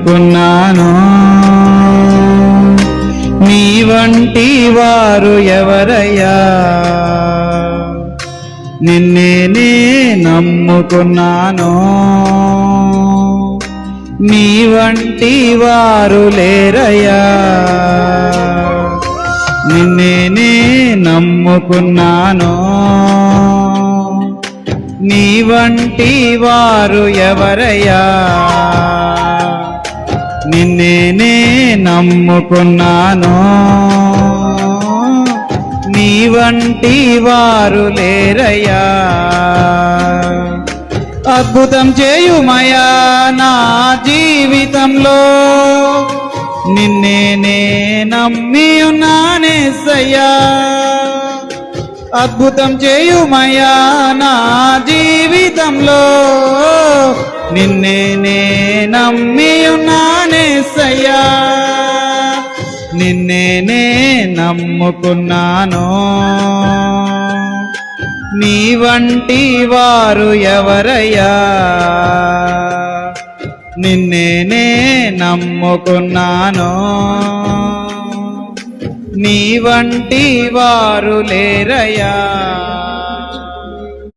నమ్ముకున్నాను. నీ వంటి వారు ఎవరయ్యా, నిన్నే నమ్ముకున్నాను. నీ వంటి వారు లేరయ్యా, నిన్నే నమ్ముకున్నాను. నీ వంటి వారు ఎవరయ్యా, నిన్నే నమ్ముకున్నాను. నీ వంటి వారు లేరయ్యా. అద్భుతం చేయుమయా నా జీవితంలో, నిన్నే నమ్మి ఉన్నానేసయ్యా. అద్భుతం చేయుమయా నా జీవితంలో, నిన్నే నమ్మి ఉన్నానేసయ్యా. నిన్నే నమ్ముకున్నాను. నీ వంటి వారు ఎవరయ్యా, నిన్నే నమ్ముకున్నాను. నీ వంటి వారు లేరయ్యా.